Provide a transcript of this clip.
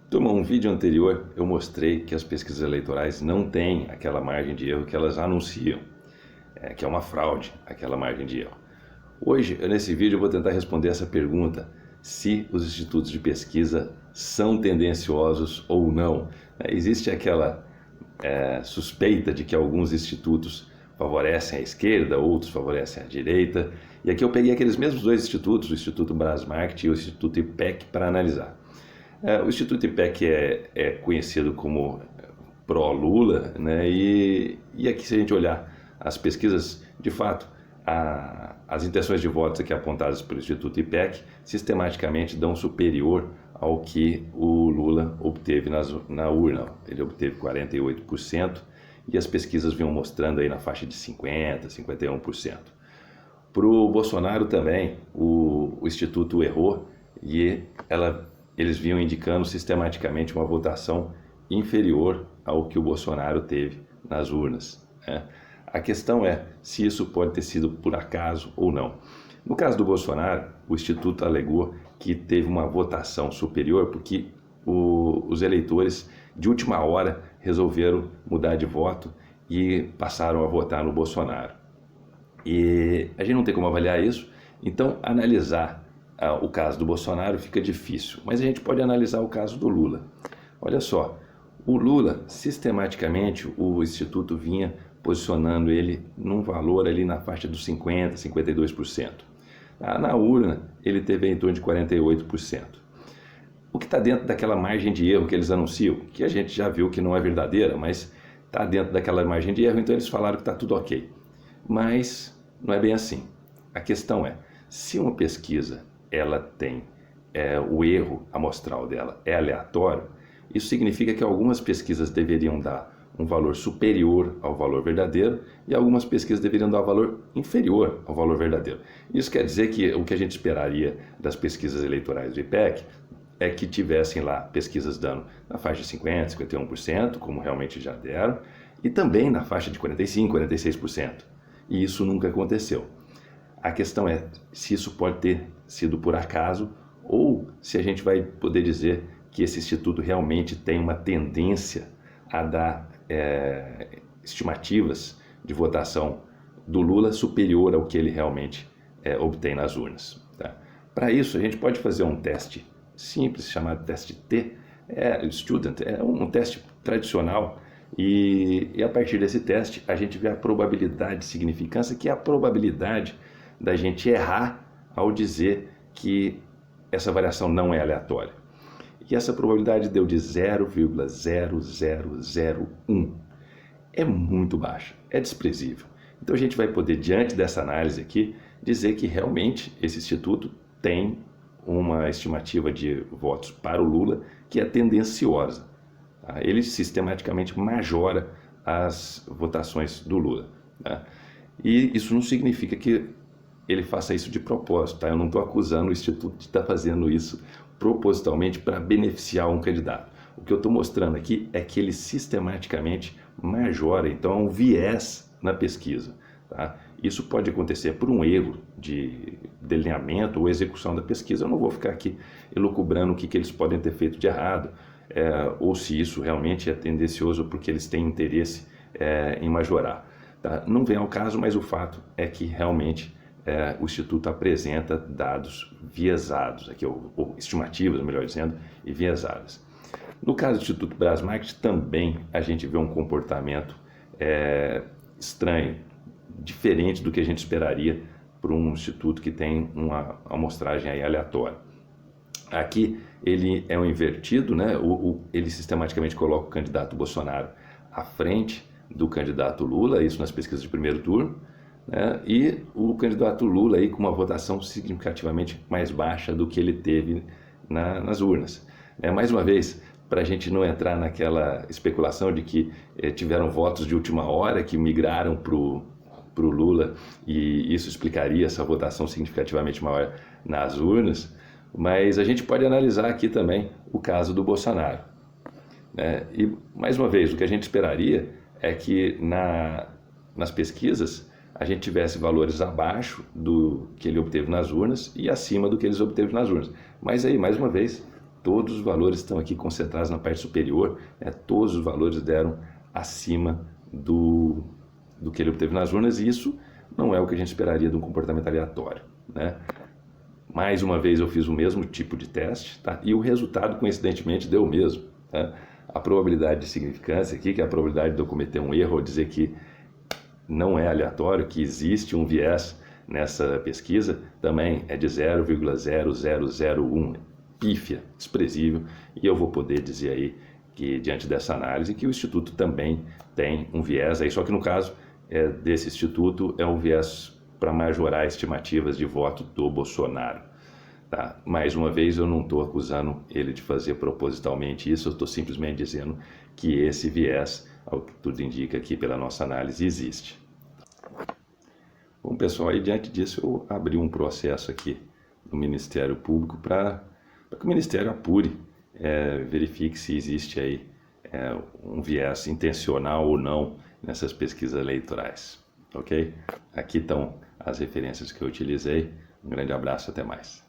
Turma, um vídeo anterior eu mostrei que as pesquisas eleitorais não têm aquela margem de erro que elas anunciam, que é uma fraude, aquela margem de erro. Hoje, nesse vídeo, eu vou tentar responder essa pergunta, se os institutos de pesquisa são tendenciosos ou não. Existe aquela suspeita de que alguns institutos favorecem a esquerda, outros favorecem a direita, e aqui eu peguei aqueles mesmos dois institutos, o Instituto Brasmarket e o Instituto IPEC, para analisar. O Instituto IPEC é conhecido como pró-Lula, né? E aqui, se a gente olhar as pesquisas, de fato, as intenções de votos aqui apontadas pelo Instituto IPEC sistematicamente dão superior ao que o Lula obteve na urna. Ele obteve 48% e as pesquisas vinham mostrando aí na faixa de 50%, 51%. Para o Bolsonaro também, o Instituto errou e eles vinham indicando sistematicamente uma votação inferior ao que o Bolsonaro teve nas urnas, né? A questão é se isso pode ter sido por acaso ou não. No caso do Bolsonaro, o Instituto alegou que teve uma votação superior porque os eleitores de última hora resolveram mudar de voto e passaram a votar no Bolsonaro. E a gente não tem como avaliar isso, então analisar o caso do Bolsonaro fica difícil, mas a gente pode analisar o caso do Lula. Olha só, o Lula, sistematicamente, o Instituto vinha posicionando ele num valor ali na faixa dos 50%, 52%. Na urna, ele teve em torno de 48%. O que está dentro daquela margem de erro que eles anunciam, que a gente já viu que não é verdadeira, mas está dentro daquela margem de erro, então eles falaram que está tudo ok. Mas não é bem assim. A questão é, se uma pesquisa ela tem o erro amostral dela é aleatório, isso significa que algumas pesquisas deveriam dar um valor superior ao valor verdadeiro e algumas pesquisas deveriam dar um valor inferior ao valor verdadeiro. Isso quer dizer que o que a gente esperaria das pesquisas eleitorais do IPEC é que tivessem lá pesquisas dando na faixa de 50%, 51%, como realmente já deram, e também na faixa de 45%, 46%. E isso nunca aconteceu. A questão é se isso pode ter sido por acaso ou se a gente vai poder dizer que esse instituto realmente tem uma tendência a dar estimativas de votação do Lula superior ao que ele realmente obtém nas urnas. Tá? Para isso, a gente pode fazer um teste simples chamado teste T, Student, é um teste tradicional. E a partir desse teste, a gente vê a probabilidade de significância, que é a probabilidade da gente errar ao dizer que essa variação não é aleatória. E essa probabilidade deu de 0,0001. É muito baixa, é desprezível. Então a gente vai poder, diante dessa análise aqui, dizer que realmente esse instituto tem uma estimativa de votos para o Lula que é tendenciosa. Ele sistematicamente majora as votações do Lula. Tá? E isso não significa que ele faça isso de propósito. Tá? Eu não estou acusando o Instituto de estar fazendo isso propositalmente para beneficiar um candidato. O que eu estou mostrando aqui é que ele sistematicamente majora, então é um viés na pesquisa. Tá? Isso pode acontecer por um erro de delineamento ou execução da pesquisa. Eu não vou ficar aqui elucubrando o que eles podem ter feito de errado, ou se isso realmente é tendencioso porque eles têm interesse em majorar. Tá? Não vem ao caso, mas o fato é que realmente o Instituto apresenta dados viesados, aqui, ou estimativas, melhor dizendo, e viesadas. No caso do Instituto Brasmarket, também a gente vê um comportamento estranho, diferente do que a gente esperaria para um instituto que tem uma amostragem aí aleatória. Aqui ele é um invertido, né? Ele sistematicamente coloca o candidato Bolsonaro à frente do candidato Lula, isso nas pesquisas de primeiro turno, né? E o candidato Lula aí com uma votação significativamente mais baixa do que ele teve nas urnas. Mais uma vez, para a gente não entrar naquela especulação de que tiveram votos de última hora que migraram para o Lula e isso explicaria essa votação significativamente maior nas urnas, mas a gente pode analisar aqui também o caso do Bolsonaro. E, mais uma vez, o que a gente esperaria é que nas pesquisas a gente tivesse valores abaixo do que ele obteve nas urnas e acima do que eles obteve nas urnas. Mas aí, mais uma vez, todos os valores estão aqui concentrados na parte superior, né? Todos os valores deram acima do que ele obteve nas urnas, e isso não é o que a gente esperaria de um comportamento aleatório, né? Mais uma vez eu fiz o mesmo tipo de teste, tá? E o resultado, coincidentemente, deu o mesmo, tá? A probabilidade de significância aqui, que é a probabilidade de eu cometer um erro ou dizer que não é aleatório, que existe um viés nessa pesquisa, também é de 0,0001, pífia, desprezível, e eu vou poder dizer aí que, diante dessa análise, que o Instituto também tem um viés aí, só que no caso desse Instituto é um viés para majorar estimativas de voto do Bolsonaro. Tá? Mais uma vez, eu não estou acusando ele de fazer propositalmente isso, eu estou simplesmente dizendo que esse viés, ao que tudo indica aqui pela nossa análise, existe. Bom, pessoal, aí diante disso eu abri um processo aqui no Ministério Público para que o Ministério apure, verifique se existe aí um viés intencional ou não nessas pesquisas eleitorais, ok? Aqui estão as referências que eu utilizei. Um grande abraço, até mais.